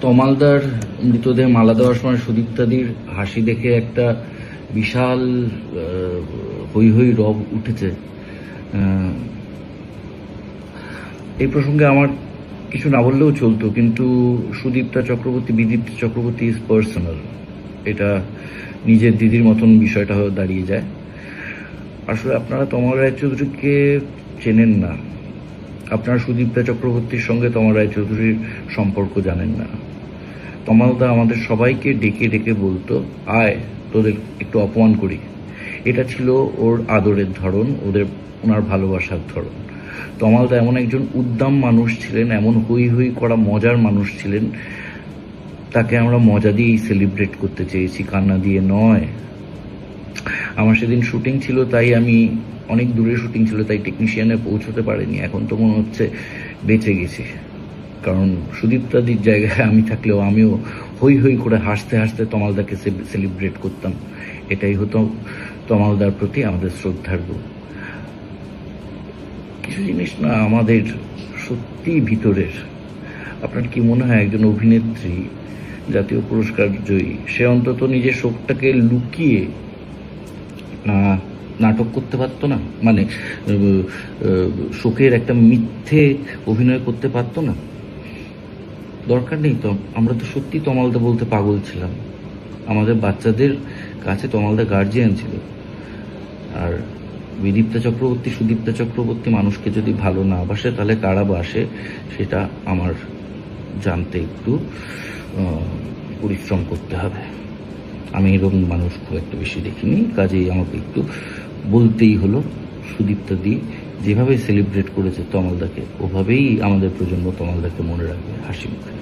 তমালদার মৃতদেহে মালা দেওয়ার সময় সুদীপ্তাদির হাসি দেখে একটা বিশাল হৈ হৈ রব উঠেছে। এই প্রসঙ্গে আমার কিছু না বললেও চলতো, কিন্তু সুদীপ্তা চক্রবর্তী, বিদীপ্তা চক্রবর্তী ইজ পার্সোনাল। এটা নিজের দিদির মতন বিষয়টা হয়ে দাঁড়িয়ে যায়। আসলে আপনারা তমাল রায়চৌধুরীকে চেনেন না, আপনারা সুদীপ্তা চক্রবর্তীর সঙ্গে তমাল রায়চৌধুরীর সম্পর্ক জানেন না। তমালদা আমাদের সবাইকে ডেকে ডেকে বলতো, আয় তোদের একটু অপমান করি। এটা ছিল ওর আদরের ধরন, ওনার ভালোবাসার ধরন। তমালদা এমন একজন উদ্দাম মানুষ ছিলেন, এমন হই হই করা মজার মানুষ ছিলেন, তাকে আমরা মজা দিয়েই সেলিব্রেট করতে চেয়েছি, কান্না দিয়ে নয়। আমার সেদিন শুটিং ছিল, তাই আমি অনেক দূরে শুটিং ছিল, তাই টেকনিশিয়ানে পৌঁছতে পারিনি। এখন তো মনে হচ্ছে বেঁচে গেছি, কারণ সুদীপ্তাদির জায়গায় আমি থাকলেও আমিও হই হই করে হাসতে হাসতে তমালদাকে সেলিব্রেট করতাম। এটাই হতো তমালদার প্রতি আমাদের শ্রদ্ধার্ঘ। কিছু জিনিস না আমাদের সত্যি ভিতরের। আপনার কি মনে হয় একজন অভিনেত্রী, জাতীয় পুরস্কার জয়ী, সে অন্তত নিজের শোকটাকে লুকিয়ে নাটক করতে পারতো না? মানে শোকের একটা মিথ্যে অভিনয় করতে পারতো না? দরকার নেই তো। আমরা তো সত্যি তমালদা বলতে পাগল ছিলাম। আমাদের বাচ্চাদের কাছে তমালদা গার্জিয়ান ছিল। আর বিদীপ্তা চক্রবর্তী, সুদীপ্তা চক্রবর্তী মানুষকে যদি ভালো না বাসে, তাহলে কারা বাসে সেটা আমার জানতে একটু পরিশ্রম করতে হবে। আমি এরকম মানুষ খুব একটা বেশি দেখিনি, কাজেই আমাকে একটু বলতেই হলো। সুদীপ্তাদি যেভাবে সেলিব্রেট করেছে তমালদাকে, ওভাবেই আমাদের প্রজন্ম তমালদাকে মনে রাখবে হাসি মুখে।